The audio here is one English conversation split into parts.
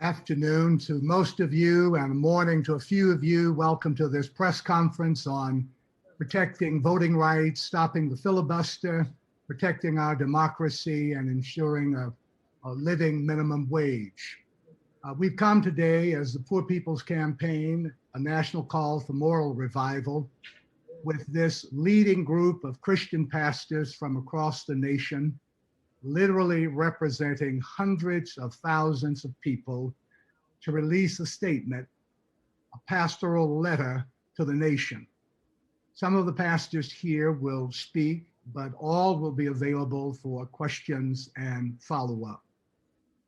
Afternoon to most of you and morning to a few of you. Welcome to this press conference on protecting voting rights, stopping the filibuster, protecting our democracy, and ensuring a living minimum wage. We've come today as the Poor People's Campaign, a national call for moral revival, with this leading group of Christian pastors from across the nation, literally representing hundreds of thousands of people, to release a statement, a pastoral letter to the nation. Some of the pastors here will speak, but all will be available for questions and follow-up.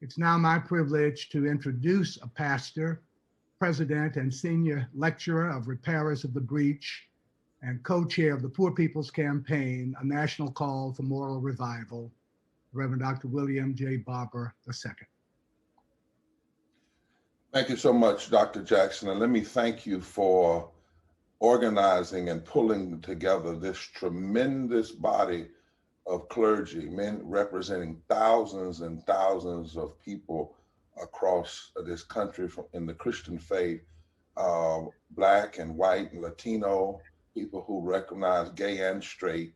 It's now my privilege to introduce a pastor, president and senior lecturer of Repairers of the Breach, and co-chair of the Poor People's Campaign, a national call for moral revival, Reverend Dr. William J. Barber II. Thank you so much, Dr. Jackson. And let me thank you for organizing and pulling together this tremendous body of clergy, men representing thousands and thousands of people across this country in the Christian faith, Black and white and Latino, people who recognize gay and straight,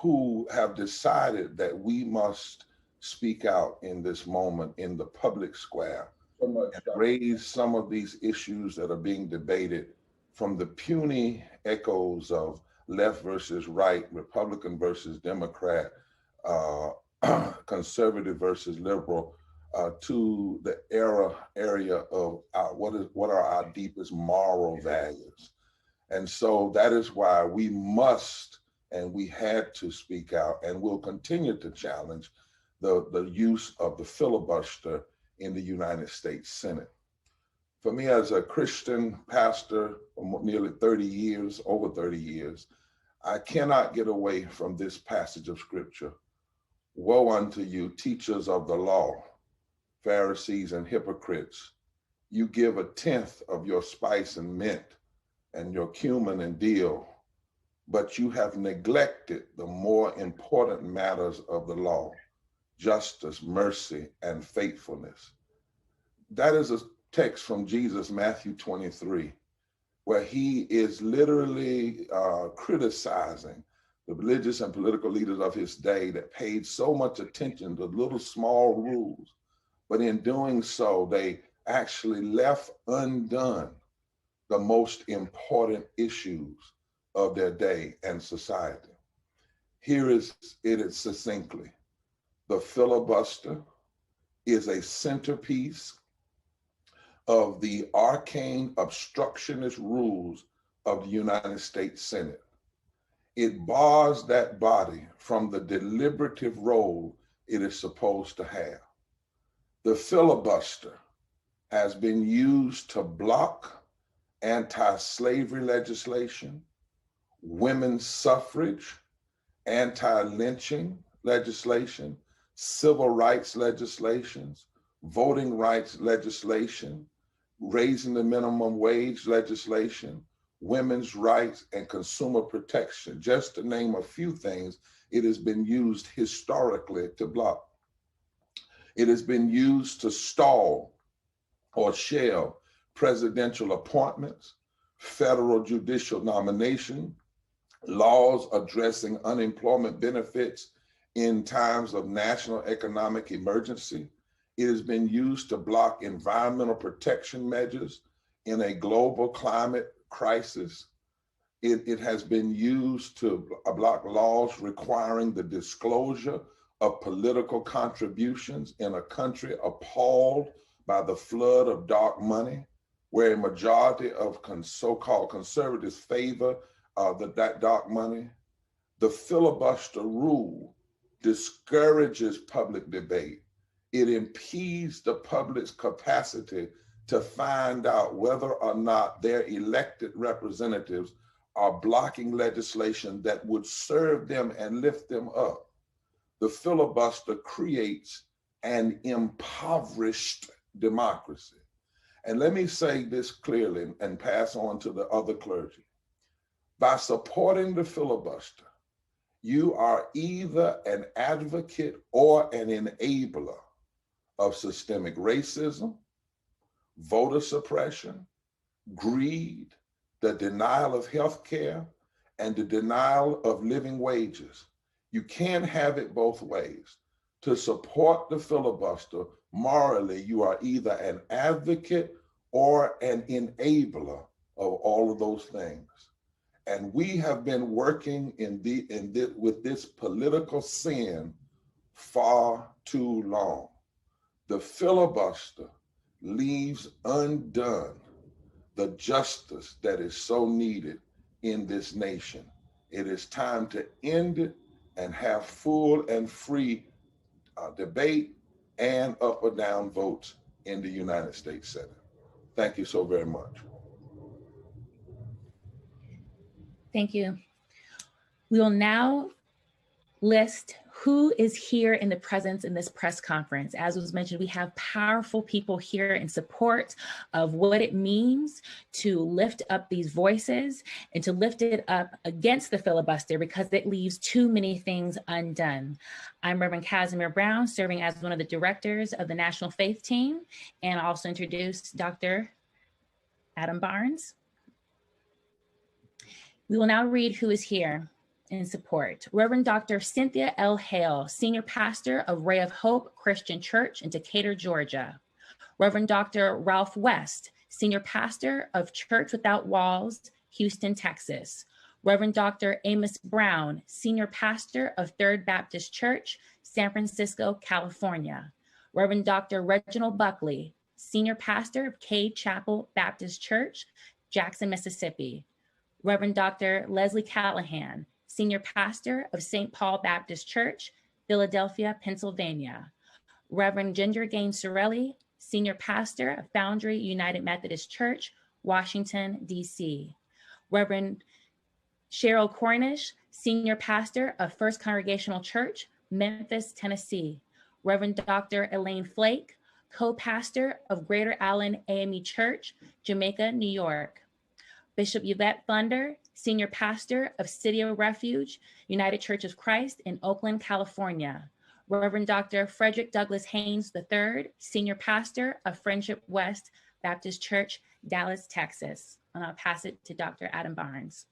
who have decided that we must speak out in this moment in the public square and raise some of these issues that are being debated, from the puny echoes of left versus right, Republican versus Democrat, conservative versus liberal, to the area of what are our deepest moral values. And so that is why we must, and we had to speak out, and will continue to challenge the use of the filibuster in the United States Senate. For me, as a Christian pastor for nearly 30 years, over 30 years, I cannot get away from this passage of scripture. Woe unto you, teachers of the law, Pharisees and hypocrites. You give a tenth of your spice and mint and your cumin and dill, but you have neglected the more important matters of the law, justice, mercy, and faithfulness. That is a text from Jesus, Matthew 23, where he is literally criticizing the religious and political leaders of his day that paid so much attention to little small rules, but in doing so, they actually left undone the most important issues of their day and society. Here it is succinctly. The filibuster is a centerpiece of the arcane obstructionist rules of the United States Senate. It bars that body from the deliberative role it is supposed to have. The filibuster has been used to block anti-slavery legislation, women's suffrage, anti-lynching legislation, civil rights legislations, voting rights legislation, raising the minimum wage legislation, women's rights, and consumer protection. Just to name a few things, it has been used historically to block. It has been used to stall or shelve presidential appointments, federal judicial nomination, laws addressing unemployment benefits in times of national economic emergency. It has been used to block environmental protection measures in a global climate crisis. It has been used to block laws requiring the disclosure of political contributions in a country appalled by the flood of dark money, where a majority of so-called conservatives favor that dark money. The filibuster rule discourages public debate. It impedes the public's capacity to find out whether or not their elected representatives are blocking legislation that would serve them and lift them up. The filibuster creates an impoverished democracy. And let me say this clearly and pass on to the other clergy. By supporting the filibuster, you are either an advocate or an enabler of systemic racism, voter suppression, greed, the denial of health care, and the denial of living wages. You can't have it both ways. To support the filibuster, morally, you are either an advocate or an enabler of all of those things. And we have been working with this political sin far too long. The filibuster leaves undone the justice that is so needed in this nation. It is time to end it and have full and free debate and up or down votes in the United States Senate. Thank you so very much. Thank you. We will now list who is here in the presence in this press conference. As was mentioned, we have powerful people here in support of what it means to lift up these voices and to lift it up against the filibuster because it leaves too many things undone. I'm Reverend Casimir Brown, serving as one of the directors of the National Faith Team, and I also introduce Dr. Adam Barnes. We will now read who is here in support. Reverend Dr. Cynthia L. Hale, Senior Pastor of Ray of Hope Christian Church in Decatur, Georgia. Reverend Dr. Ralph West, Senior Pastor of Church Without Walls, Houston, Texas. Reverend Dr. Amos Brown, Senior Pastor of Third Baptist Church, San Francisco, California. Reverend Dr. Reginald Buckley, Senior Pastor of Cade Chapel Baptist Church, Jackson, Mississippi. Reverend Dr. Leslie Callahan, Senior Pastor of St. Paul Baptist Church, Philadelphia, Pennsylvania. Reverend Ginger Gaines Sorelli, Senior Pastor of Foundry United Methodist Church, Washington, D.C. Reverend Cheryl Cornish, Senior Pastor of First Congregational Church, Memphis, Tennessee. Reverend Dr. Elaine Flake, Co-Pastor of Greater Allen AME Church, Jamaica, New York. Bishop Yvette Thunder, Senior Pastor of City of Refuge, United Church of Christ in Oakland, California. Reverend Dr. Frederick Douglass Haynes III, Senior Pastor of Friendship West Baptist Church, Dallas, Texas. And I'll pass it to Dr. Adam Barnes.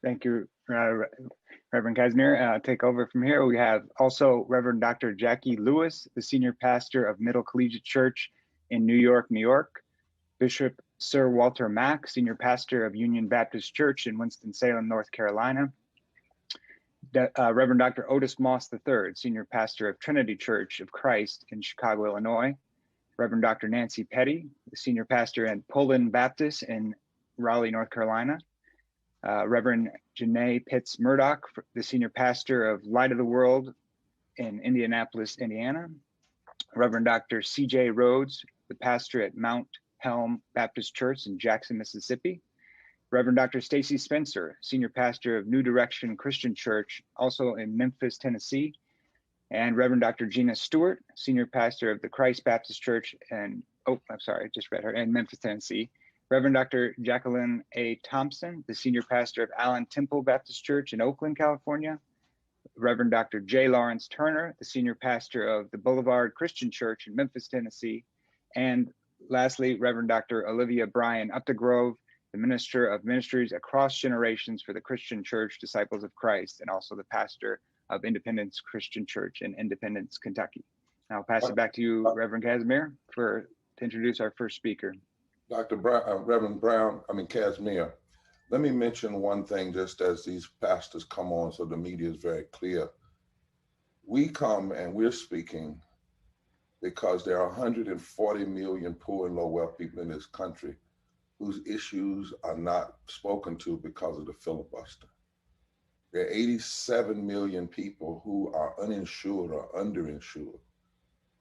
Thank you, Reverend Casimir. I'll take over from here. We have also Reverend Dr. Jackie Lewis, the Senior Pastor of Middle Collegiate Church in New York, New York. Bishop Sir Walter Mack, Senior Pastor of Union Baptist Church in Winston-Salem, North Carolina. Reverend Dr. Otis Moss III, Senior Pastor of Trinity Church of Christ in Chicago, Illinois. Reverend Dr. Nancy Petty, the Senior Pastor at Poland Baptist in Raleigh, North Carolina. Reverend Janae Pitts Murdoch, the Senior Pastor of Light of the World in Indianapolis, Indiana. Reverend Dr. C.J. Rhodes, the pastor at Mount Helm Baptist Church in Jackson, Mississippi. Reverend Dr. Stacy Spencer, Senior Pastor of New Direction Christian Church, also in Memphis, Tennessee. And Reverend Dr. Gina Stewart, Senior Pastor of the Christ Baptist Church in Memphis, Tennessee. Reverend Dr. Jacqueline A. Thompson, the Senior Pastor of Allen Temple Baptist Church in Oakland, California. Reverend Dr. J. Lawrence Turner, the Senior Pastor of the Boulevard Christian Church in Memphis, Tennessee. And lastly, Reverend Dr. Olivia Bryan Updegrove, the Minister of Ministries Across Generations for the Christian Church, Disciples of Christ, and also the pastor of Independence Christian Church in Independence, Kentucky. I'll pass it back to you, Reverend Casimir, to introduce our first speaker. Dr. Reverend Casimir, let me mention one thing just as these pastors come on so the media is very clear. We come and we're speaking because there are 140 million poor and low wealth people in this country whose issues are not spoken to because of the filibuster. There are 87 million people who are uninsured or underinsured,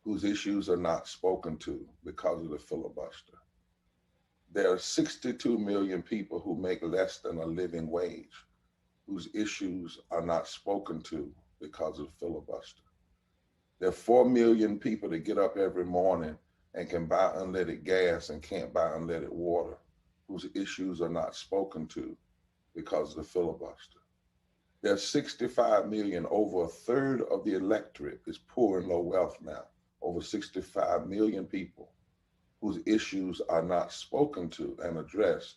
whose issues are not spoken to because of the filibuster. There are 62 million people who make less than a living wage, whose issues are not spoken to because of the filibuster. There are 4 million people that get up every morning and can buy unleaded gas and can't buy unleaded water, whose issues are not spoken to because of the filibuster. There are 65 million, over a third of the electorate is poor and low wealth now, over 65 million people whose issues are not spoken to and addressed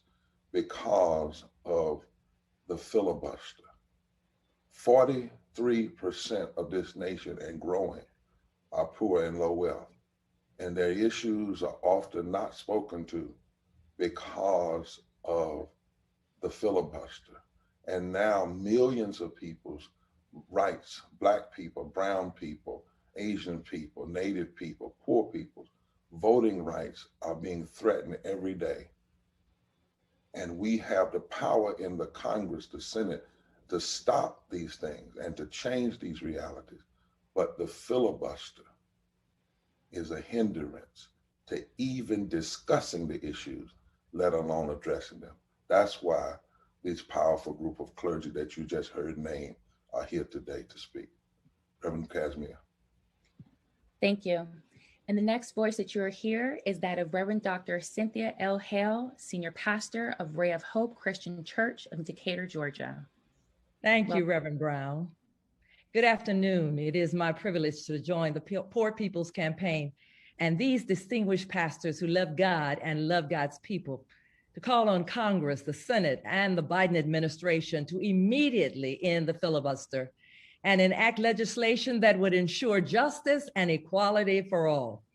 because of the filibuster. 43% of this nation and growing are poor and low wealth, and their issues are often not spoken to because of the filibuster. And now millions of people's rights, Black people, brown people, Asian people, Native people, poor people, voting rights are being threatened every day. And we have the power in the Congress, the Senate, to stop these things and to change these realities. But the filibuster is a hindrance to even discussing the issues, let alone addressing them. That's why this powerful group of clergy that you just heard name are here today to speak. Reverend Casimir. Thank you. And the next voice that you'll hear is that of Reverend Dr. Cynthia L. Hale, Senior Pastor of Ray of Hope Christian Church of Decatur, Georgia. Thank you, Reverend Brown. Good afternoon. It is my privilege to join the Poor People's Campaign and these distinguished pastors who love God and love God's people to call on Congress, the Senate, and the Biden administration to immediately end the filibuster and enact legislation that would ensure justice and equality for all.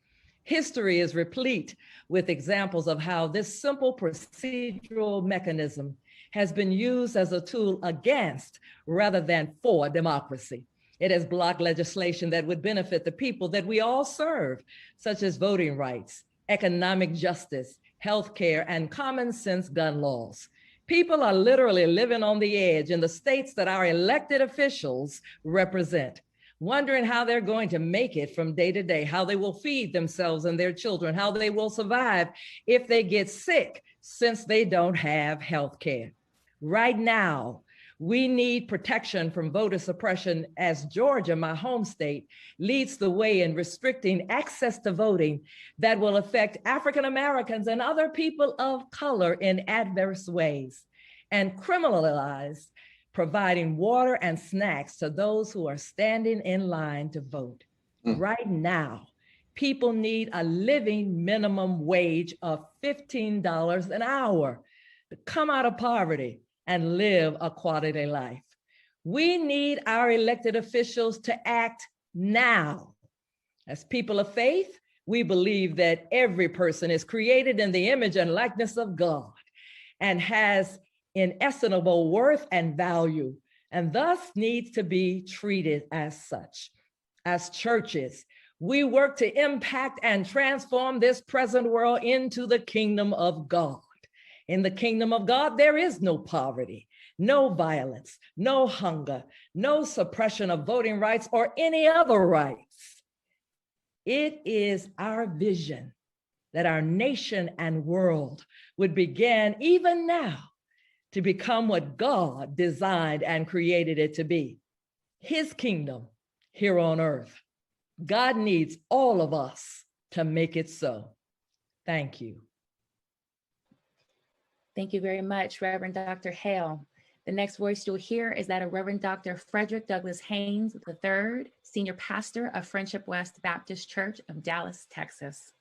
History is replete with examples of how this simple procedural mechanism has been used as a tool against rather than for democracy. It has blocked legislation that would benefit the people that we all serve, such as voting rights, economic justice, healthcare, and common sense gun laws. People are literally living on the edge in the states that our elected officials represent, wondering how they're going to make it from day to day, how they will feed themselves and their children, how they will survive if they get sick, since they don't have health care. Right now, we need protection from voter suppression as Georgia, my home state, leads the way in restricting access to voting that will affect African Americans and other people of color in adverse ways, and criminalize providing water and snacks to those who are standing in line to vote. Right now, people need a living minimum wage of $15 an hour to come out of poverty and live a quality life. We need our elected officials to act now. As people of faith, we believe that every person is created in the image and likeness of God and has inestimable worth and value, and thus needs to be treated as such. As churches, we work to impact and transform this present world into the kingdom of God. In the kingdom of God, there is no poverty, no violence, no hunger, no suppression of voting rights or any other rights. It is our vision that our nation and world would begin even now to become what God designed and created it to be, his kingdom here on earth. God needs all of us to make it so. Thank you. Thank you very much, Reverend Dr. Hale. The next voice you'll hear is that of Reverend Dr. Frederick Douglass Haynes III, Senior Pastor of Friendship West Baptist Church of Dallas, Texas.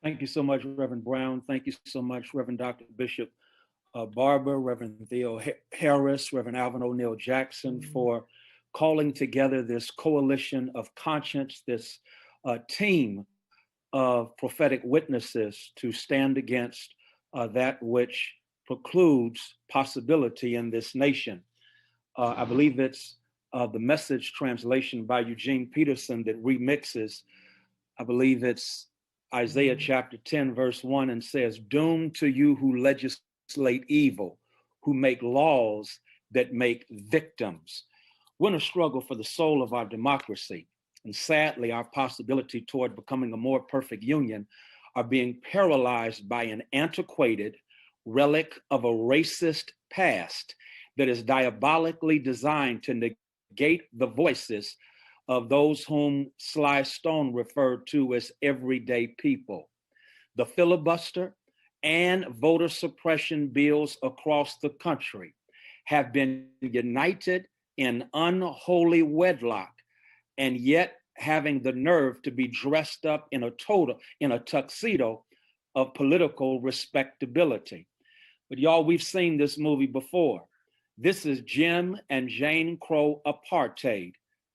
Thank you so much, Reverend Brown. Thank you so much, Reverend Dr. Bishop Barber, Reverend Theo Harris, Reverend Alvin O'Neill Jackson, for calling together this coalition of conscience, this team of prophetic witnesses to stand against that which precludes possibility in this nation. I believe it's the Message translation by Eugene Peterson that remixes, I believe it's Isaiah chapter 10, verse 1, and says, "Doom to you who legislate evil, who make laws that make victims." We're in a struggle for the soul of our democracy. And sadly, our possibility toward becoming a more perfect union are being paralyzed by an antiquated relic of a racist past that is diabolically designed to negate the voices of those whom Sly Stone referred to as everyday people. The filibuster and voter suppression bills across the country have been united in unholy wedlock and yet having the nerve to be dressed up in a tuxedo of political respectability. But y'all, we've seen this movie before. This is Jim and Jane Crow apartheid,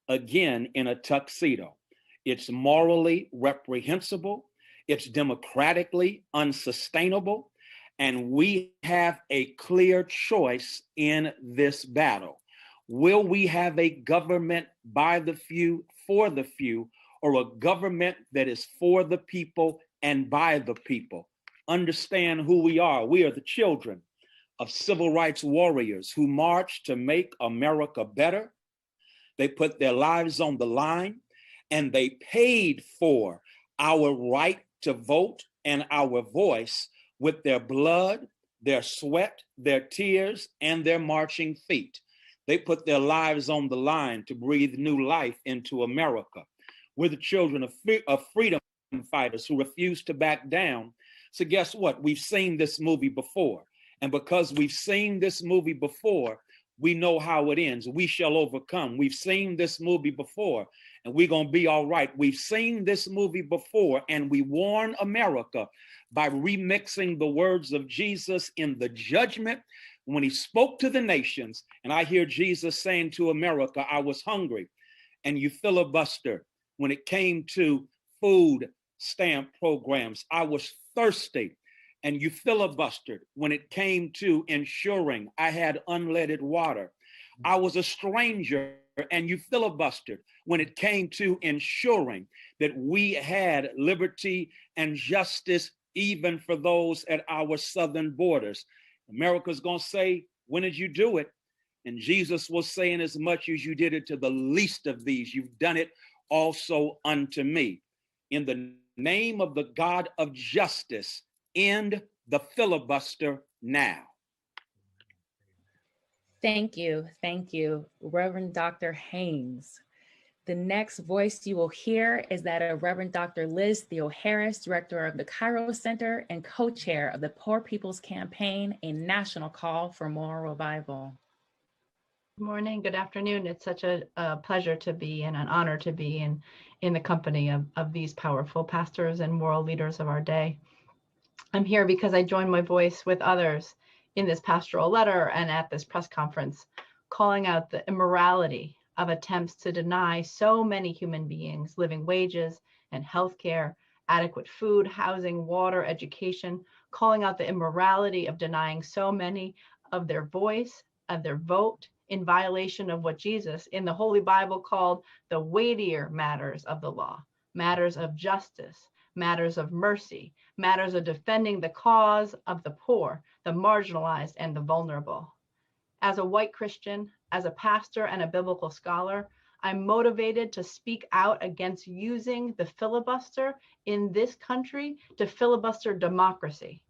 again in a tuxedo. It's morally reprehensible. It's democratically unsustainable. And we have a clear choice in this battle. Will we have a government by the few, for the few, or a government that is for the people and by the people? Understand who we are. We are the children of civil rights warriors who marched to make America better. They put their lives on the line, and they paid for our right to vote and our voice with their blood, their sweat, their tears, and their marching feet. They put their lives on the line to breathe new life into America. We're the children of freedom fighters who refuse to back down. So guess what? We've seen this movie before. And because we've seen this movie before, we know how it ends. We shall overcome. We've seen this movie before, and we're going to be all right. We've seen this movie before, and we warn America by remixing the words of Jesus in the judgment when he spoke to the nations. And I hear Jesus saying to America, I was hungry, and you filibustered. When it came to food stamp programs, I was thirsty, and you filibustered. When it came to ensuring I had unleaded water, I was a stranger, and you filibustered. When it came to ensuring that we had liberty and justice, even for those at our southern borders, America's gonna say, when did you do it? And Jesus was saying, as much as you did it to the least of these, you've done it also unto me. In the name of the God of justice, end the filibuster now. Thank you. Thank you, Reverend Dr. Haynes. The next voice you will hear is that of Reverend Dr. Liz Theo-Harris, Director of the Cairo Center and co-chair of the Poor People's Campaign, a national call for moral revival. Good morning, good afternoon. It's such a pleasure to be and an honor to be in the company of these powerful pastors and moral leaders of our day. I'm here because I joined my voice with others in this pastoral letter and at this press conference, calling out the immorality of attempts to deny so many human beings living wages and healthcare, adequate food, housing, water, education, calling out the immorality of denying so many of their voice, of their vote, in violation of what Jesus in the Holy Bible called the weightier matters of the law, matters of justice, matters of mercy, matters of defending the cause of the poor, the marginalized, and the vulnerable. As a white Christian, as a pastor and a biblical scholar, I'm motivated to speak out against using the filibuster in this country to filibuster democracy,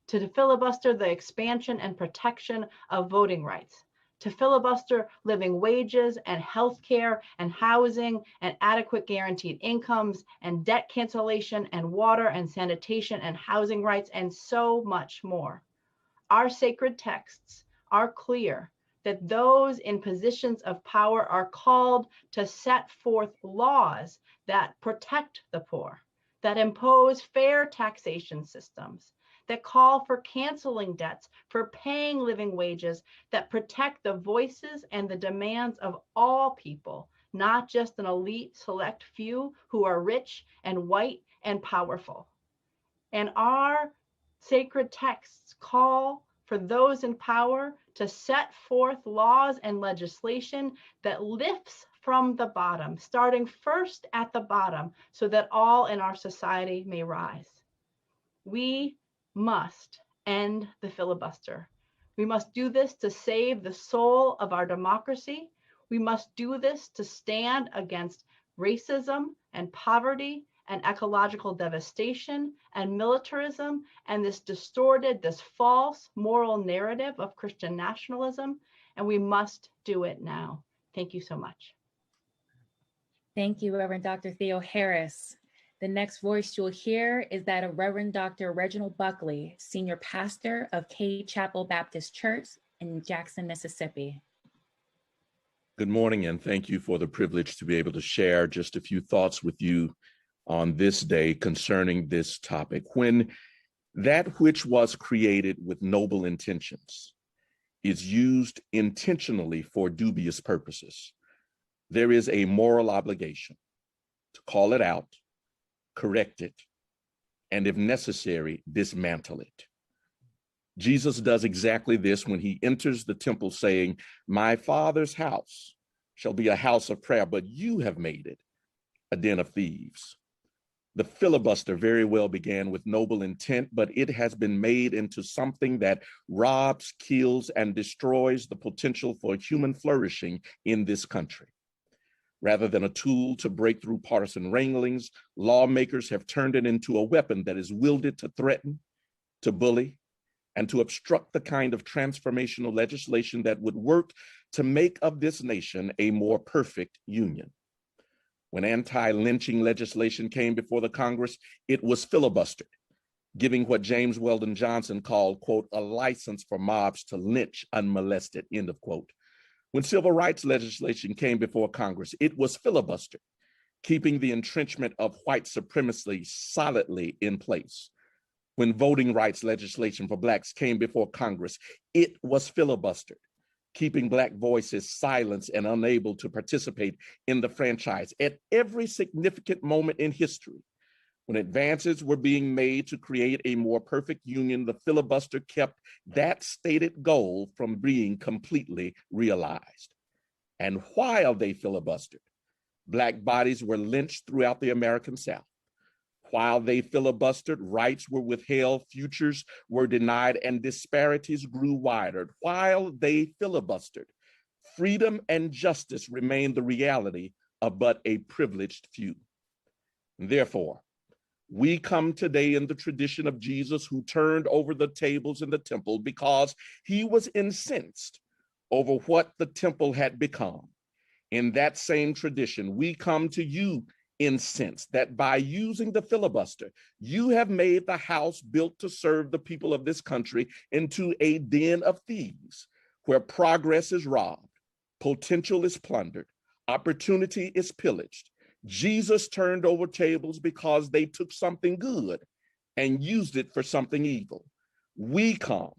to filibuster the expansion and protection of voting rights, to filibuster living wages and healthcare and housing and adequate guaranteed incomes and debt cancellation and water and sanitation and housing rights and so much more. Our sacred texts are clear that those in positions of power are called to set forth laws that protect the poor, that impose fair taxation systems, that call for canceling debts, for paying living wages, that protect the voices and the demands of all people, not just an elite select few who are rich and white and powerful. And our sacred texts call for those in power to set forth laws and legislation that lifts from the bottom, starting first at the bottom, so that all in our society may rise. We must end the filibuster. We must do this to save the soul of our democracy. We must do this to stand against racism and poverty and ecological devastation and militarism and this distorted, this false moral narrative of Christian nationalism. And we must do it now. Thank you so much. Thank you, Reverend Dr. Theo-Harris. The next voice you'll hear is that of Reverend Dr. Reginald Buckley, Senior Pastor of Cade Chapel Baptist Church in Jackson, Mississippi. Good morning, and thank you for the privilege to be able to share just a few thoughts with you on this day concerning this topic. When that which was created with noble intentions is used intentionally for dubious purposes, there is a moral obligation to call it out, correct it, and if necessary, dismantle it. Jesus does exactly this when he enters the temple saying, "My Father's house shall be a house of prayer, but you have made it a den of thieves." The filibuster very well began with noble intent, but it has been made into something that robs, kills, and destroys the potential for human flourishing in this country. Rather than a tool to break through partisan wranglings, lawmakers have turned it into a weapon that is wielded to threaten, to bully, and to obstruct the kind of transformational legislation that would work to make of this nation a more perfect union. When anti-lynching legislation came before the Congress, it was filibustered, giving what James Weldon Johnson called, quote, "a license for mobs to lynch unmolested," end of quote. When civil rights legislation came before Congress, it was filibustered, keeping the entrenchment of white supremacy solidly in place. When voting rights legislation for Blacks came before Congress, it was filibustered, keeping Black voices silenced and unable to participate in the franchise. At every significant moment in history, when advances were being made to create a more perfect union, the filibuster kept that stated goal from being completely realized. And while they filibustered, Black bodies were lynched throughout the American South. While they filibustered, rights were withheld, futures were denied, and disparities grew wider. While they filibustered, freedom and justice remained the reality of but a privileged few. Therefore, we come today in the tradition of Jesus, who turned over the tables in the temple because he was incensed over what the temple had become. In that same tradition, we come to you incensed that by using the filibuster, you have made the house built to serve the people of this country into a den of thieves, where progress is robbed, potential is plundered, opportunity is pillaged. Jesus turned over tables because they took something good and used it for something evil. We come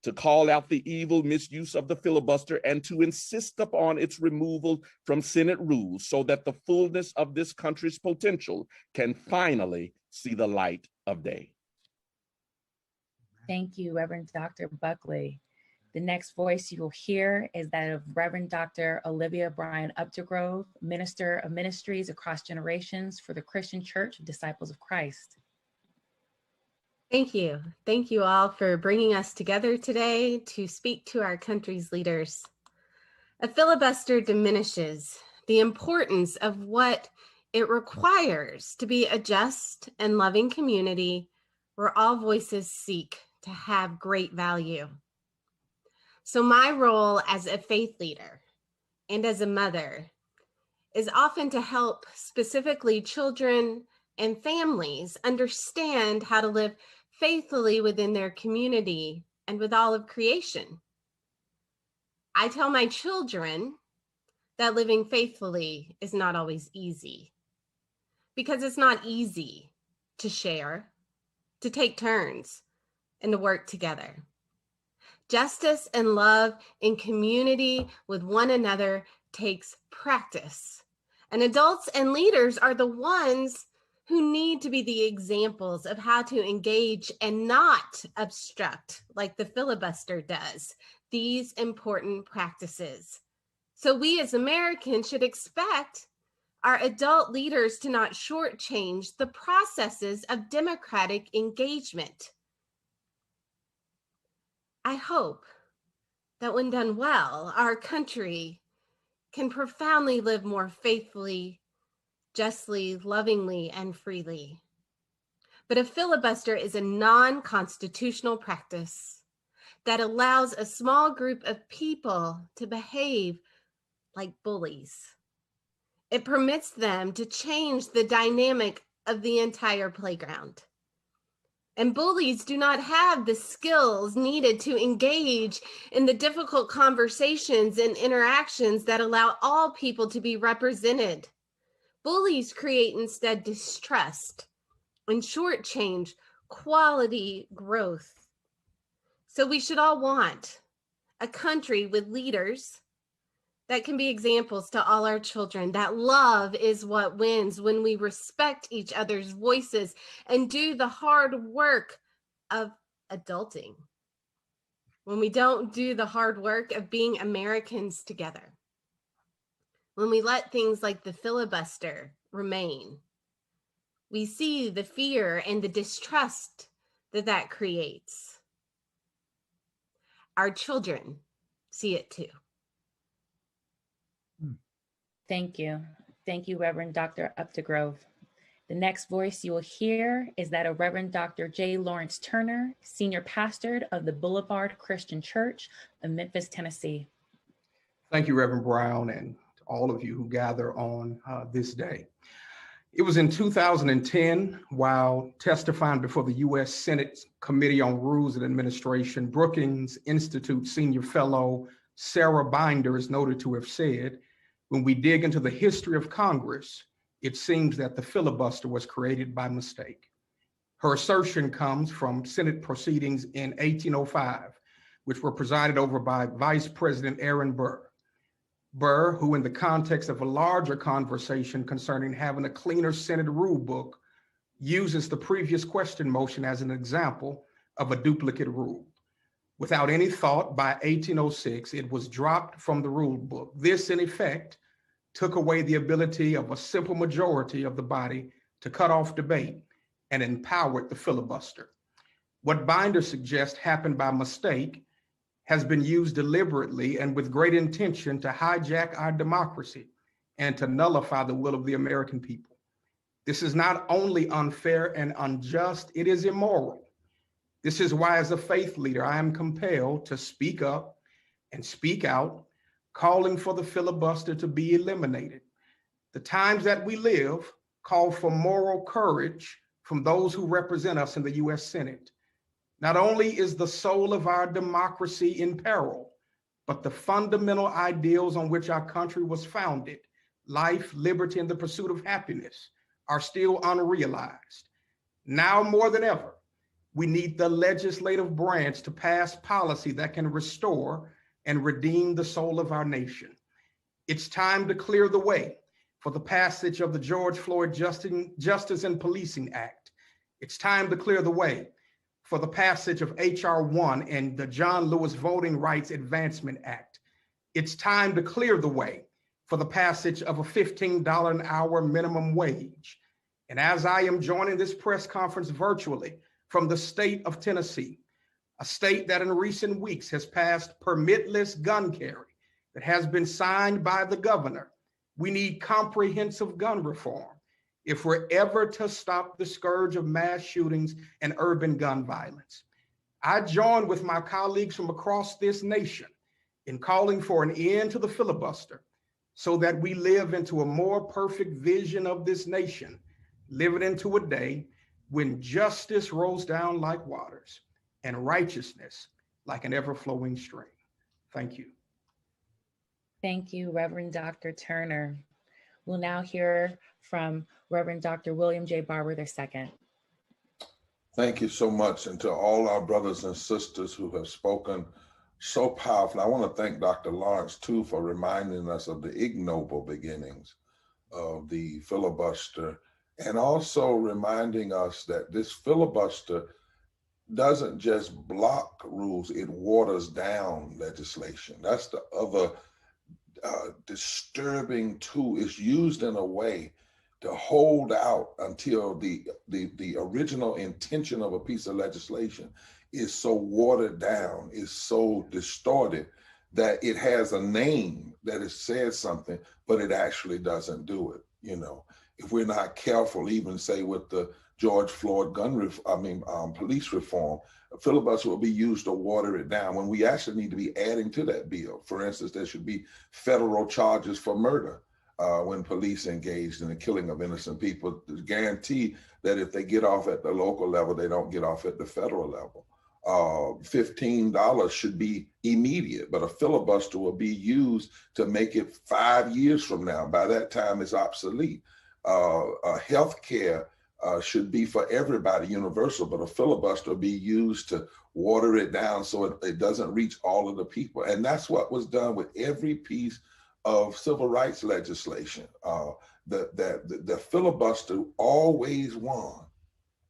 to call out the evil misuse of the filibuster and to insist upon its removal from Senate rules so that the fullness of this country's potential can finally see the light of day. Thank you, Reverend Dr. Buckley. The next voice you will hear is that of Reverend Dr. Olivia Bryan Updegrove, Minister of Ministries Across Generations for the Christian Church of Disciples of Christ. Thank you. Thank you all for bringing us together today to speak to our country's leaders. A filibuster diminishes the importance of what it requires to be a just and loving community where all voices seek to have great value. So my role as a faith leader and as a mother is often to help specifically children and families understand how to live faithfully within their community and with all of creation. I tell my children that living faithfully is not always easy, because it's not easy to share, to take turns, and to work together. Justice and love in community with one another takes practice. And adults and leaders are the ones who need to be the examples of how to engage and not obstruct, like the filibuster does, these important practices. So we as Americans should expect our adult leaders to not shortchange the processes of democratic engagement. I hope that when done well, our country can profoundly live more faithfully, justly, lovingly, and freely. But a filibuster is a non-constitutional practice that allows a small group of people to behave like bullies. It permits them to change the dynamic of the entire playground. And bullies do not have the skills needed to engage in the difficult conversations and interactions that allow all people to be represented. Bullies create instead distrust and shortchange quality growth. So we should all want a country with leaders that can be examples to all our children, that love is what wins when we respect each other's voices and do the hard work of adulting. When we don't do the hard work of being Americans together. When we let things like the filibuster remain. We see the fear and the distrust that that creates. Our children see it too. Thank you. Thank you, Reverend Dr. Updegrove. The next voice you will hear is that of Reverend Dr. J. Lawrence Turner, Senior Pastor of the Boulevard Christian Church of Memphis, Tennessee. Thank you, Reverend Brown, and to all of you who gather on this day. It was in 2010, while testifying before the U.S. Senate Committee on Rules and Administration, Brookings Institute Senior Fellow Sarah Binder is noted to have said, "When we dig into the history of Congress, it seems that the filibuster was created by mistake." Her assertion comes from Senate proceedings in 1805, which were presided over by Vice President Aaron Burr. Burr, who in the context of a larger conversation concerning having a cleaner Senate rule book, uses the previous question motion as an example of a duplicate rule. Without any thought, by 1806, it was dropped from the rule book. This, in effect, took away the ability of a simple majority of the body to cut off debate and empowered the filibuster. What Binder suggests happened by mistake has been used deliberately and with great intention to hijack our democracy and to nullify the will of the American people. This is not only unfair and unjust, it is immoral. This is why, as a faith leader, I am compelled to speak up and speak out, calling for the filibuster to be eliminated. The times that we live call for moral courage from those who represent us in the U.S. Senate. Not only is the soul of our democracy in peril, but the fundamental ideals on which our country was founded, life, liberty, and the pursuit of happiness, are still unrealized. Now more than ever, we need the legislative branch to pass policy that can restore and redeem the soul of our nation. It's time to clear the way for the passage of the George Floyd Justice and Policing Act. It's time to clear the way for the passage of H.R. 1 and the John Lewis Voting Rights Advancement Act. It's time to clear the way for the passage of a $15 an hour minimum wage. And as I am joining this press conference virtually from the state of Tennessee, a state that in recent weeks has passed permitless gun carry that has been signed by the governor, we need comprehensive gun reform if we're ever to stop the scourge of mass shootings and urban gun violence. I join with my colleagues from across this nation in calling for an end to the filibuster so that we live into a more perfect vision of this nation, living into a day when justice rolls down like waters and righteousness like an ever-flowing stream. Thank you. Thank you, Reverend Dr. Turner. We'll now hear from Reverend Dr. William J. Barber II. Thank you so much. And to all our brothers and sisters who have spoken so powerfully, I want to thank Dr. Lawrence too for reminding us of the ignoble beginnings of the filibuster, and also reminding us that this filibuster doesn't just block rules, it waters down legislation. That's the other disturbing tool. Is used in a way to hold out until the original intention of a piece of legislation is so watered down, is so distorted that it has a name that it says something, but it actually doesn't do it. You know, if we're not careful, even say with the George Floyd police reform, a filibuster will be used to water it down when we actually need to be adding to that bill. For instance, there should be federal charges for murder when police engaged in the killing of innocent people, to guarantee that if they get off at the local level, they don't get off at the federal level. $15 should be immediate, but a filibuster will be used to make it 5 years from now. By that time, it's obsolete. Health care should be for everybody, universal, but a filibuster will be used to water it down so it doesn't reach all of the people. And that's what was done with every piece of civil rights legislation. The filibuster always won.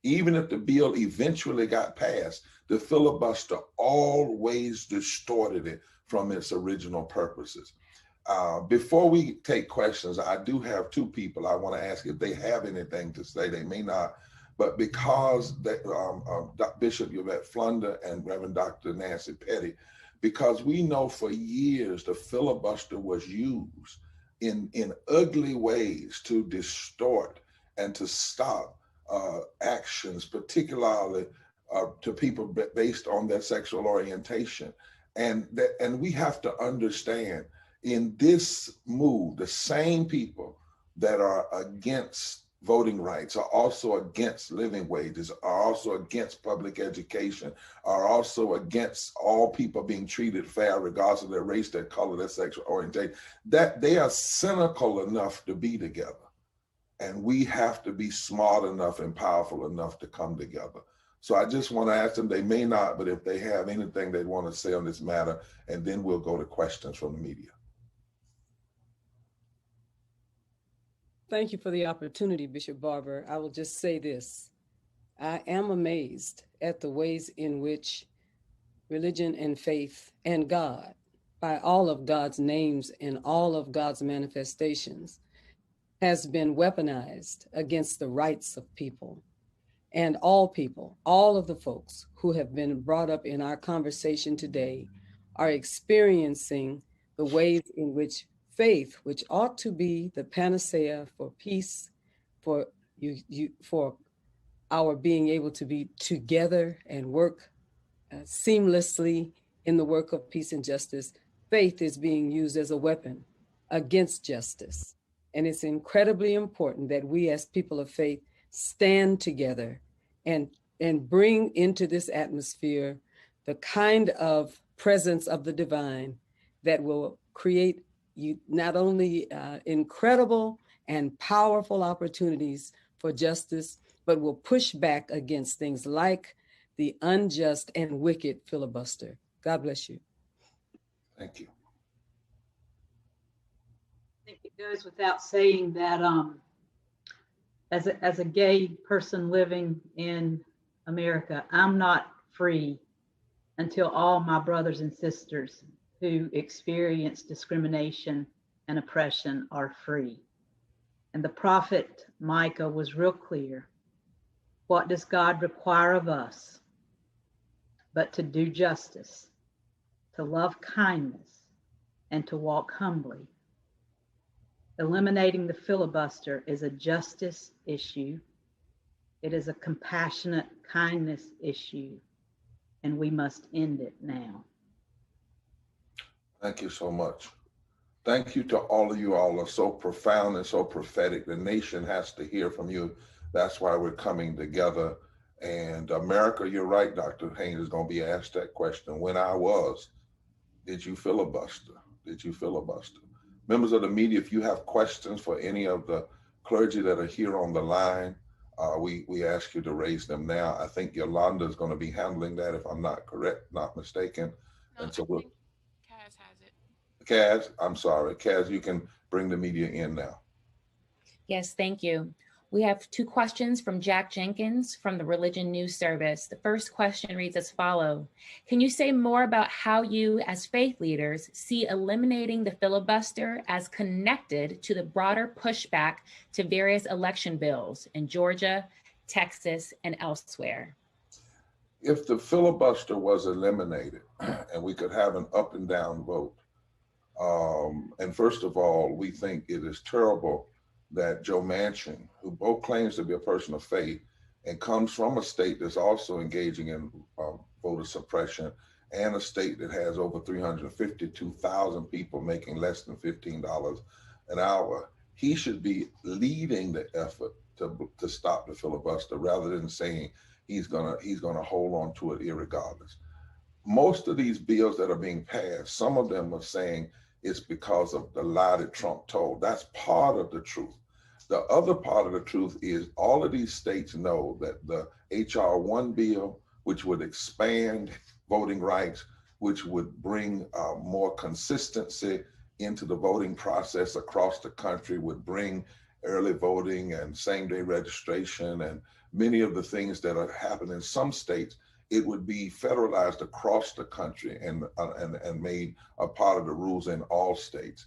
Even if the bill eventually got passed, the filibuster always distorted it from its original purposes. Before we take questions, I do have two people I want to ask if they have anything to say. They may not, but because Bishop Yvette Flunder and Reverend Dr. Nancy Petty, because we know for years the filibuster was used in ugly ways to distort and to stop actions, particularly to people based on their sexual orientation. And we have to understand, in this move, the same people that are against voting rights are also against living wages, are also against public education, are also against all people being treated fair regardless of their race, their color, their sexual orientation. That they are cynical enough to be together. And we have to be smart enough and powerful enough to come together. So I just want to ask them, they may not, but if they have anything they want to say on this matter, and then we'll go to questions from the media. Thank you for the opportunity, Bishop Barber. I will just say this. I am amazed at the ways in which religion and faith and God, by all of God's names and all of God's manifestations, has been weaponized against the rights of people. And all people, all of the folks who have been brought up in our conversation today are experiencing the ways in which faith, which ought to be the panacea for peace, for for our being able to be together and work seamlessly in the work of peace and justice, faith is being used as a weapon against justice. And it's incredibly important that we as people of faith stand together and bring into this atmosphere the kind of presence of the divine that will create not only incredible and powerful opportunities for justice, but will push back against things like the unjust and wicked filibuster. God bless you. Thank you. I think it goes without saying that as a gay person living in America, I'm not free until all my brothers and sisters who experience discrimination and oppression are free. And the prophet Micah was real clear. What does God require of us but to do justice, to love kindness, and to walk humbly? Eliminating the filibuster is a justice issue. It is a compassionate kindness issue, and we must end it now. Thank you so much. Thank you to all of you. All are so profound and so prophetic. The nation has to hear from you. That's why we're coming together. And America, you're right, Dr. Haynes is going to be asked that question. When I was, did you filibuster? Did you filibuster? Members of the media, if you have questions for any of the clergy that are here on the line, we ask you to raise them now. I think Yolanda is going to be handling that, if I'm not correct, not mistaken. No, and so I think Kaz has it. Kaz, I'm sorry. Kaz, you can bring the media in now. Yes, thank you. We have two questions from Jack Jenkins from the Religion News Service. The first question reads as follows. Can you say more about how you as faith leaders see eliminating the filibuster as connected to the broader pushback to various election bills in Georgia, Texas, and elsewhere? If the filibuster was eliminated and we could have an up and down vote, and first of all, we think it is terrible that Joe Manchin, who both claims to be a person of faith and comes from a state that's also engaging in voter suppression, and a state that has over 352,000 people making less than $15 an hour, he should be leading the effort to stop the filibuster rather than saying he's gonna hold on to it irregardless. Most of these bills that are being passed, some of them are saying it's because of the lie that Trump told. That's part of the truth. The other part of the truth is all of these states know that the H.R. 1 bill, which would expand voting rights, which would bring more consistency into the voting process across the country, would bring early voting and same-day registration and many of the things that are happening in some states. It would be federalized across the country and made a part of the rules in all states.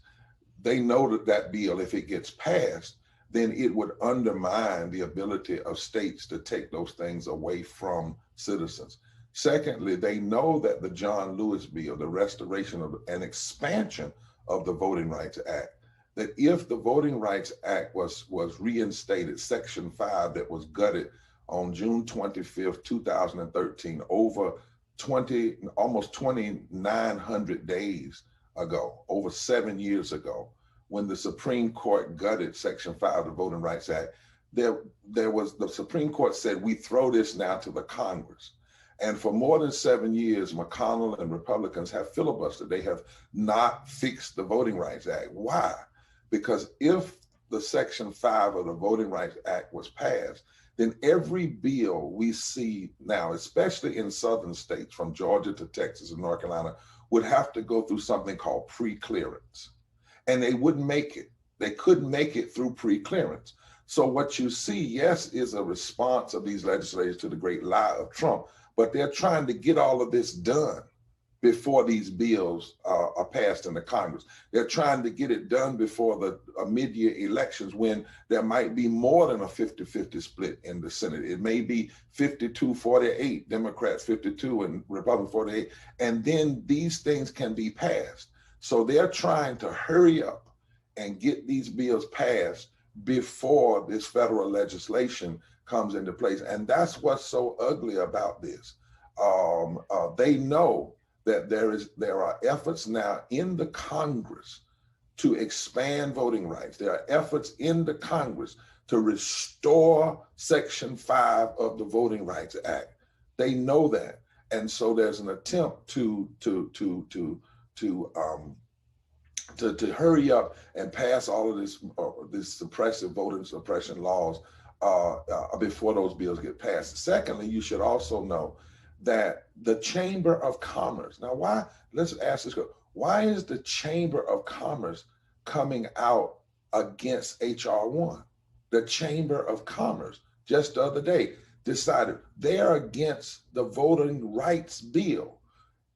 They know that that bill, if it gets passed, then it would undermine the ability of states to take those things away from citizens. Secondly, they know that the John Lewis bill, the restoration of an expansion of the Voting Rights Act, that if the Voting Rights Act was reinstated, Section 5 that was gutted on June 25th, 2013, over almost 2,900 days ago, over 7 years ago, when the Supreme Court gutted Section 5 of the Voting Rights Act, the Supreme Court said, we throw this now to the Congress. And for more than 7 years, McConnell and Republicans have filibustered. They have not fixed the Voting Rights Act. Why? Because if the Section 5 of the Voting Rights Act was passed, then every bill we see now, especially in southern states from Georgia to Texas and North Carolina, would have to go through something called pre-clearance. And they wouldn't make it. They couldn't make it through pre-clearance. So what you see, yes, is a response of these legislators to the great lie of Trump, but they're trying to get all of this done before these bills are passed in the Congress. They're trying to get it done before the mid-year elections when there might be more than a 50-50 split in the Senate. It may be 52-48, Democrats 52 and Republicans 48, and then these things can be passed. So they're trying to hurry up and get these bills passed before this federal legislation comes into place. And that's what's so ugly about this. They know that there are efforts now in the Congress to expand voting rights. There are efforts in the Congress to restore Section 5 of the Voting Rights Act. They know that. And so there's an attempt to hurry up and pass all of this suppressive voting suppression laws before those bills get passed. Secondly, you should also know that the Chamber of Commerce, now let's ask this, why is the Chamber of Commerce coming out against H.R. 1? The Chamber of Commerce just the other day decided they're against the voting rights bill.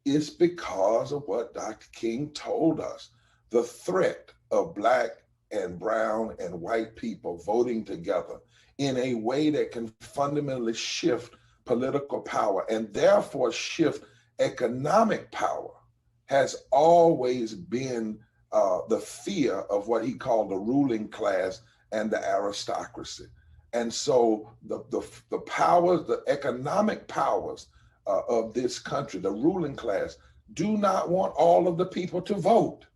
It's because of what Dr. King told us, the threat of Black and brown and white people voting together in a way that can fundamentally shift political power and therefore shift economic power has always been the fear of what he called the ruling class and the aristocracy. And so the powers, the economic powers of this country, the ruling class, do not want all of the people to vote,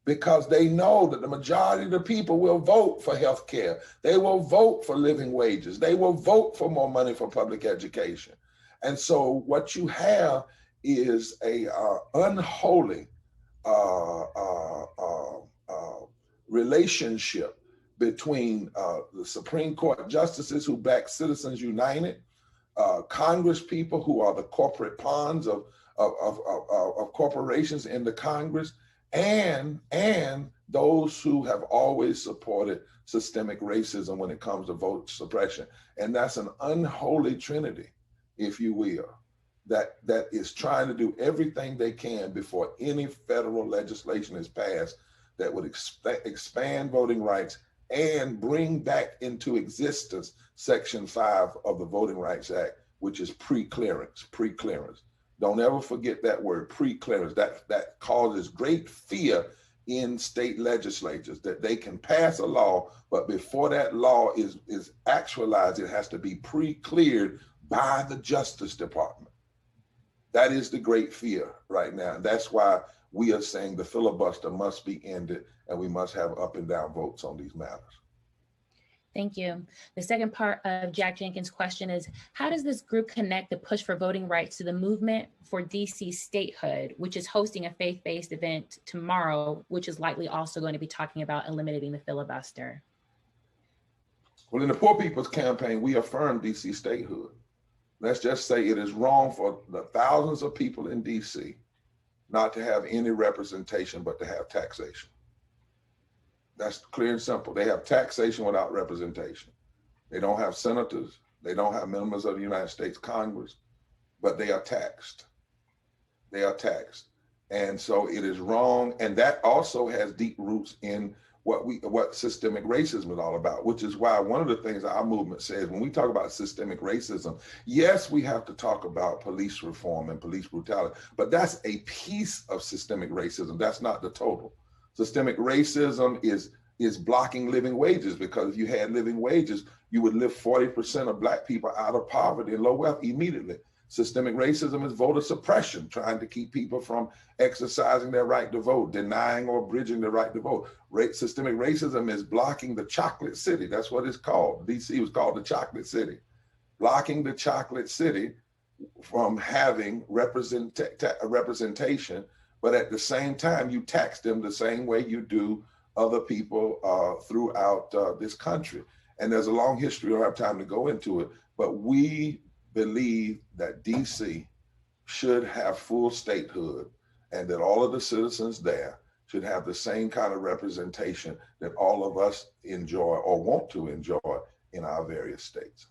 because they know that the majority of the people will vote for health care. They will vote for living wages. They will vote for more money for public education. And so what you have is a unholy relationship between the Supreme Court justices who back Citizens United, Congress people who are the corporate pawns of corporations in the Congress, and those who have always supported systemic racism when it comes to vote suppression. And that's an unholy trinity, if you will, that is trying to do everything they can before any federal legislation is passed that would expand voting rights and bring back into existence Section 5 of the Voting Rights Act, which is pre-clearance. Don't ever forget that word, pre-clearance. That causes great fear in state legislatures, that they can pass a law, but before that law is actualized, it has to be pre-cleared by the Justice Department. That is the great fear right now. And that's why we are saying the filibuster must be ended and we must have up and down votes on these matters. Thank you. The second part of Jack Jenkins' question is, how does this group connect the push for voting rights to the movement for DC statehood, which is hosting a faith-based event tomorrow, which is likely also going to be talking about eliminating the filibuster? Well, in the Poor People's Campaign, we affirm DC statehood. Let's just say it is wrong for the thousands of people in DC not to have any representation, but to have taxation. That's clear and simple. They have taxation without representation. They don't have senators. They don't have members of the United States Congress, but they are taxed. They are taxed. And so it is wrong. And that also has deep roots in what systemic racism is all about, which is why one of the things our movement says when we talk about systemic racism, yes, we have to talk about police reform and police brutality, but that's a piece of systemic racism. That's not the total. Systemic racism is blocking living wages, because if you had living wages, you would lift 40% of Black people out of poverty and low wealth immediately. Systemic racism is voter suppression, trying to keep people from exercising their right to vote, denying or bridging the right to vote. Systemic racism is blocking the chocolate city. That's what it's called. DC was called the chocolate city. Blocking the chocolate city from having representation, but at the same time, you tax them the same way you do other people throughout this country. And there's a long history, we don't have time to go into it, but we believe that DC should have full statehood and that all of the citizens there should have the same kind of representation that all of us enjoy or want to enjoy in our various states.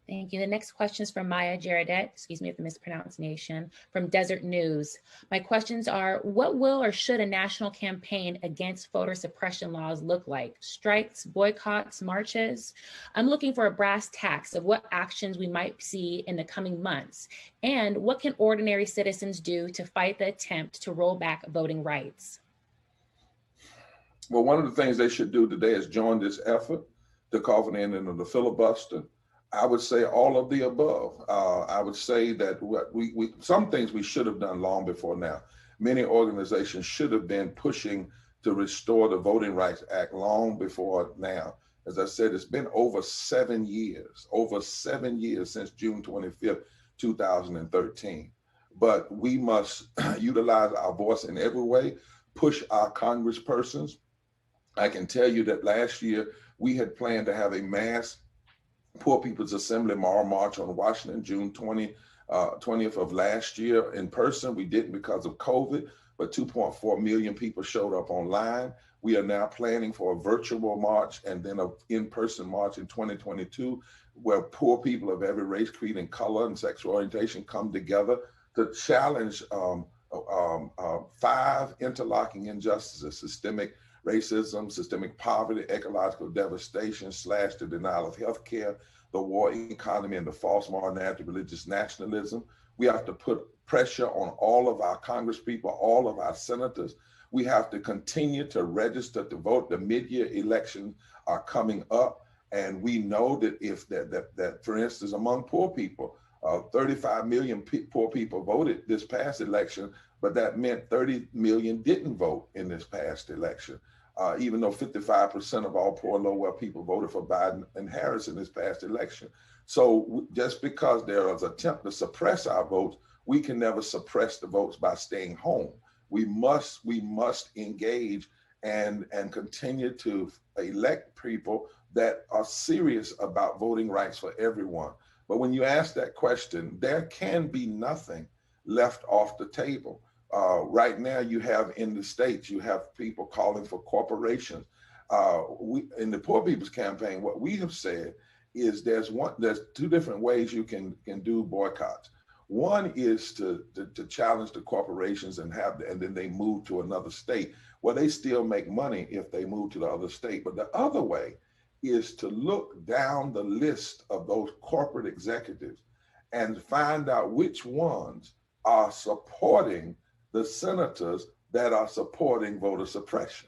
Thank you. The next question is from Maya Jaradet, excuse me if the mispronunciation, from Desert News. My questions are, what will or should a national campaign against voter suppression laws look like? Strikes, boycotts, marches? I'm looking for a brass tacks of what actions we might see in the coming months. And what can ordinary citizens do to fight the attempt to roll back voting rights? Well, one of the things they should do today is join this effort to call for the ending of the filibuster. I would say all of the above. I would say that some things we should have done long before now. Many organizations should have been pushing to restore the Voting Rights Act long before now. As I said, it's been over 7 years since June 25th, 2013. But we must utilize our voice in every way, push our congresspersons. I can tell you that last year we had planned to have a mass Poor People's Assembly Moral March on Washington, June 20th of last year in person. We didn't because of COVID, but 2.4 million people showed up online. We are now planning for a virtual march and then an in-person march in 2022, where poor people of every race, creed, and color and sexual orientation come together to challenge 5 interlocking injustices: systemic racism, systemic poverty, ecological devastation, the denial of health care, the war economy, and the false moral narrative, religious nationalism. We have to put pressure on all of our congresspeople, all of our senators. We have to continue to register to vote. The mid-year elections are coming up, and we know that if that for instance, among poor people, 35 million poor people voted this past election, but that meant 30 million didn't vote in this past election. Even though 55% of all poor and low-wealth people voted for Biden and Harris in this past election. So just because there is an attempt to suppress our votes, we can never suppress the votes by staying home. We must engage and continue to elect people that are serious about voting rights for everyone. But when you ask that question, there can be nothing left off the table. Right now, you have in the states, you have people calling for corporations. In the Poor People's Campaign, what we have said is there's 2 different ways you can do boycotts. One is to challenge the corporations and then they move to another state. Well, they still make money if they move to the other state. But the other way is to look down the list of those corporate executives and find out which ones are supporting the senators that are supporting voter suppression.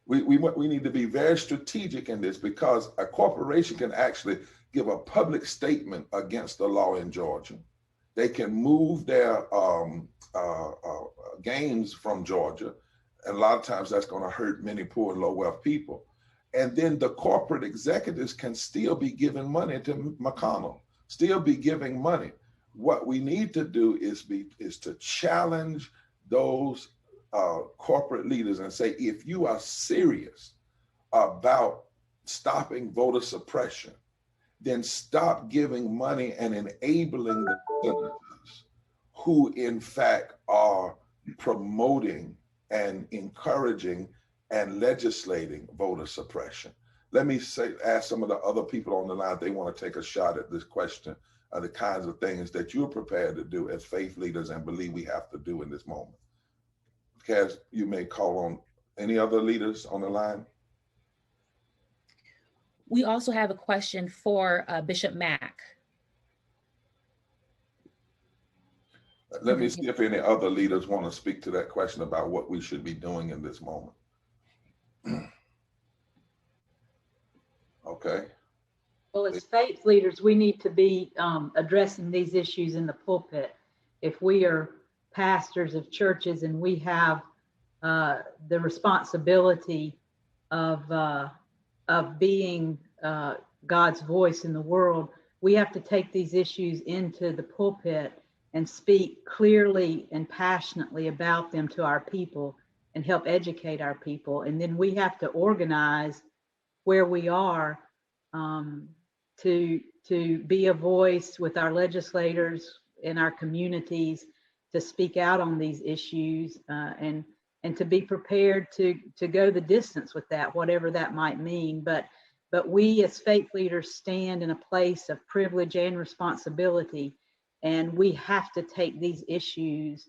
We need to be very strategic in this, because a corporation can actually give a public statement against the law in Georgia. They can move their gains from Georgia. And a lot of times that's going to hurt many poor and low wealth people. And then the corporate executives can still be giving money to McConnell, still be giving money. What we need to do is to challenge those corporate leaders and say, if you are serious about stopping voter suppression, then stop giving money and enabling the senators who in fact are promoting and encouraging and legislating voter suppression. Let me ask some of the other people on the line if they want to take a shot at this question of the kinds of things that you're prepared to do as faith leaders and believe we have to do in this moment. Kaz, you may call on any other leaders on the line. We also have a question for Bishop Mack. Let me see if any other leaders want to speak to that question about what we should be doing in this moment. Okay. Well, as faith leaders, we need to be addressing these issues in the pulpit. If we are pastors of churches and we have the responsibility of being God's voice in the world, we have to take these issues into the pulpit and speak clearly and passionately about them to our people and help educate our people. And then we have to organize where we are to be a voice with our legislators in our communities to speak out on these issues and to be prepared to go the distance with that, whatever that might mean. But we as faith leaders stand in a place of privilege and responsibility, and we have to take these issues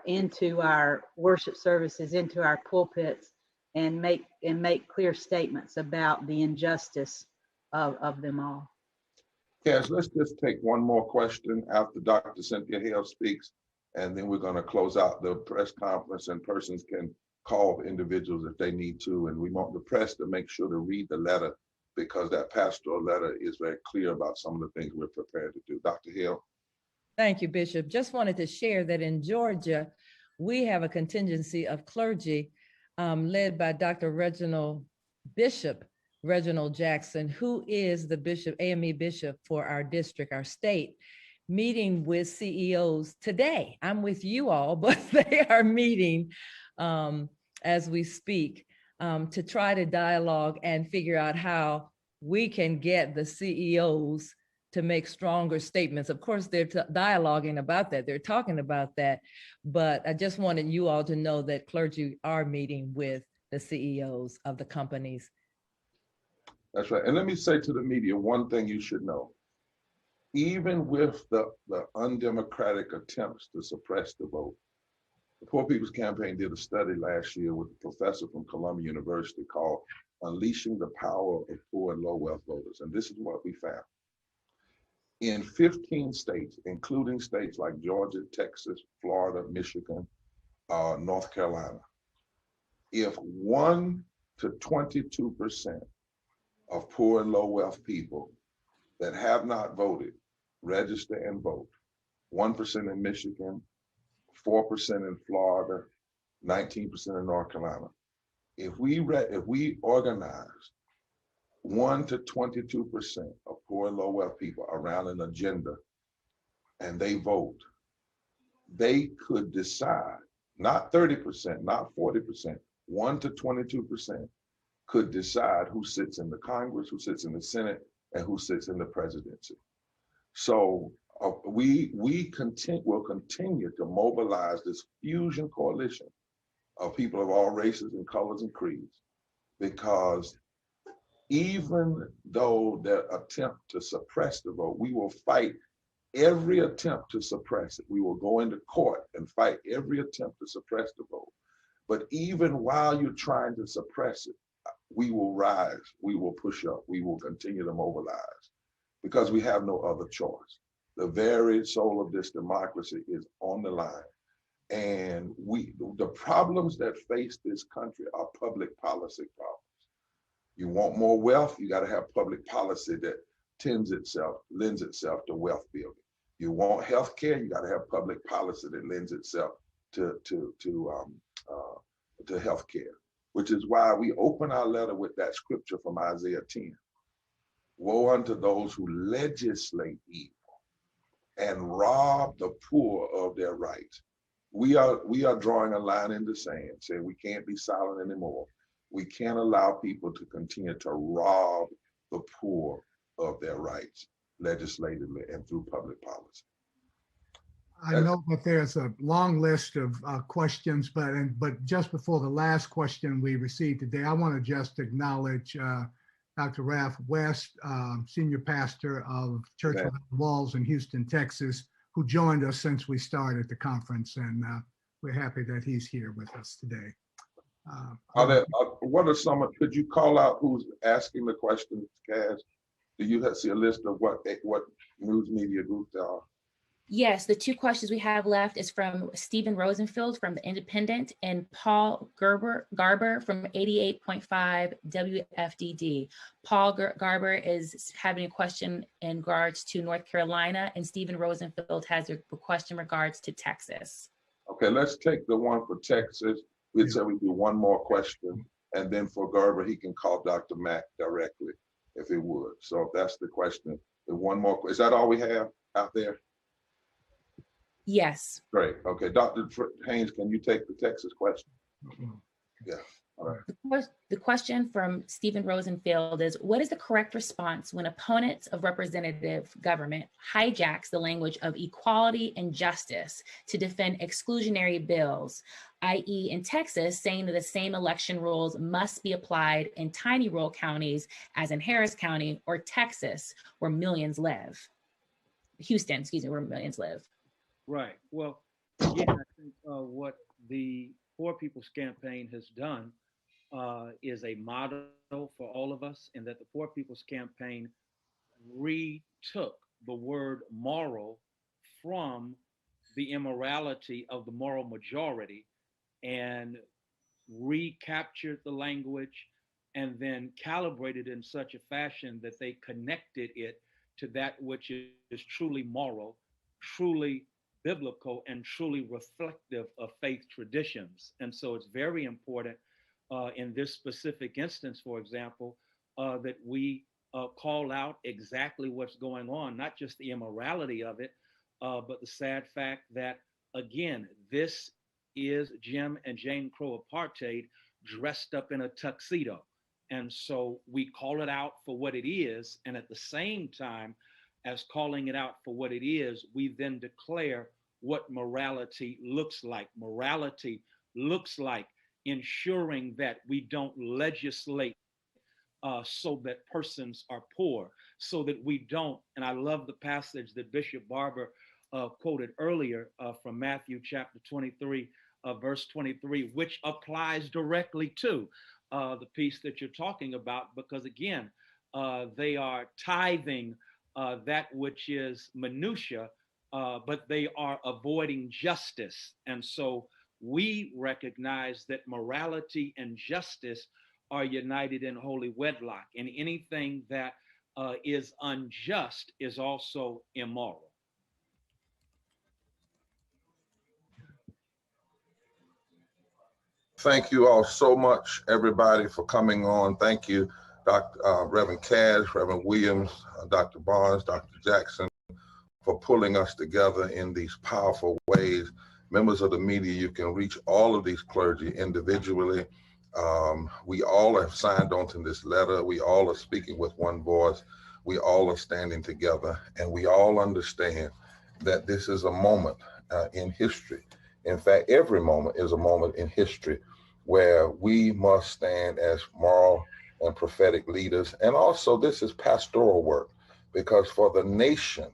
into our worship services, into our pulpits, and make clear statements about the injustice of them all. Kaz, let's just take one more question after Dr. Cynthia Hale speaks, and then we're going to close out the press conference, and persons can call individuals if they need to. And we want the press to make sure to read the letter, because that pastoral letter is very clear about some of the things we're prepared to do. Dr. Hale. Thank you, Bishop. Just wanted to share that in Georgia, we have a contingency of clergy led by Dr. Bishop Reginald Jackson, who is the bishop, AME bishop for our district, our state, meeting with CEOs today. I'm with you all, but they are meeting as we speak to try to dialogue and figure out how we can get the CEOs to make stronger statements. Of course, they're dialoguing about that. They're talking about that. But I just wanted you all to know that clergy are meeting with the CEOs of the companies. That's right. And let me say to the media, one thing you should know. Even with the undemocratic attempts to suppress the vote, the Poor People's Campaign did a study last year with a professor from Columbia University called Unleashing the Power of Poor and Low Wealth Voters. And this is what we found. In 15 states, including states like Georgia, Texas, Florida, Michigan, North Carolina, if 1 to 22% of poor and low wealth people that have not voted register and vote, 1% in Michigan, 4% in Florida, 19% in North Carolina. If we organize 1 to 22% of poor and low wealth people around an agenda and they vote, they could decide, not 30%, not 40%, 1 to 22% could decide who sits in the Congress, who sits in the Senate, and who sits in the presidency. So will continue to mobilize this fusion coalition of people of all races and colors and creeds, because even though their attempt to suppress the vote, we will fight every attempt to suppress it. We will go into court and fight every attempt to suppress the vote. But even while you're trying to suppress it, we will rise, we will push up, we will continue to mobilize, because we have no other choice. The very soul of this democracy is on the line. And the problems that face this country are public policy problems. You want more wealth, you got to have public policy that lends itself to wealth building. You want health care, you got to have public policy that lends itself to health care, which is why we open our letter with that scripture from Isaiah 10. Woe unto those who legislate evil and rob the poor of their rights. We are drawing a line in the sand, saying we can't be silent anymore. We can't allow people to continue to rob the poor of their rights legislatively and through public policy. I know that there's a long list of questions, but just before the last question we received today, I want to just acknowledge Dr. Ralph West, senior pastor of Church Without Walls in Houston, Texas, who joined us since we started the conference, and we're happy that he's here with us today. What are some? Could you call out who's asking the questions, Kaz? Do you see a list of what news media groups there are? Yes, the two questions we have left is from Stephen Rosenfield from The Independent and Paul Garber from 88.5 WFDD. Paul Garber is having a question in regards to North Carolina, and Stephen Rosenfield has a question in regards to Texas. Okay, let's take the one for Texas. We said we do one more question, and then for Garber, he can call Dr. Mack directly if he would. So if that's the question, the one more, is that all we have out there? Yes. Great. Okay. Dr. Haynes, can you take the Texas question? Yeah. All right. The question from Stephen Rosenfield is, what is the correct response when opponents of representative government hijacks the language of equality and justice to defend exclusionary bills, i.e. in Texas, saying that the same election rules must be applied in tiny rural counties as in Harris County or Texas, where millions live? Houston, excuse me, where millions live. Right. Well, again, I think what the Poor People's Campaign has done is a model for all of us, in that the Poor People's Campaign retook the word moral from the immorality of the moral majority and recaptured the language and then calibrated in such a fashion that they connected it to that which is truly moral, truly biblical, and truly reflective of faith traditions. And so it's very important in this specific instance, for example, that we call out exactly what's going on, not just the immorality of it, but the sad fact that, again, this is Jim and Jane Crow apartheid dressed up in a tuxedo. And so we call it out for what it is. And at the same time, as calling it out for what it is, we then declare what morality looks like. Morality looks like ensuring that we don't legislate so that persons are poor, so that we don't, and I love the passage that Bishop Barber quoted earlier from Matthew chapter 23, verse 23, which applies directly to the piece that you're talking about, because again, they are tithing that which is minutia, but they are avoiding justice. And so we recognize that morality and justice are united in holy wedlock, and anything that is unjust is also immoral. Thank you all so much, everybody, for coming on. Thank you, Reverend Cash, Reverend Williams, Dr. Barnes, Dr. Jackson, for pulling us together in these powerful ways. Members of the media, you can reach all of these clergy individually. We all have signed on to this letter. We all are speaking with one voice. We all are standing together, and we all understand that this is a moment in history. In fact, every moment is a moment in history where we must stand as moral and prophetic leaders. And also this is pastoral work, because for the nation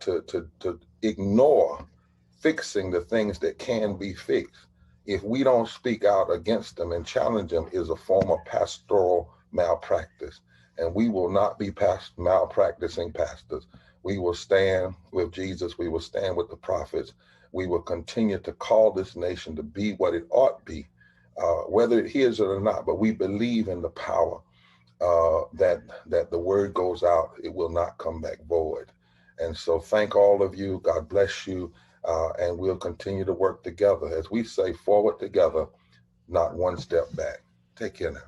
to ignore fixing the things that can be fixed, if we don't speak out against them and challenge them, is a form of pastoral malpractice. And we will not be malpracticing pastors. We will stand with Jesus. We will stand with the prophets. We will continue to call this nation to be what it ought to be, whether it hears it or not. But we believe in the power that the word goes out, it will not come back void. And so thank all of you. God bless you. And we'll continue to work together. As we say, forward together, not one step back. Take care now.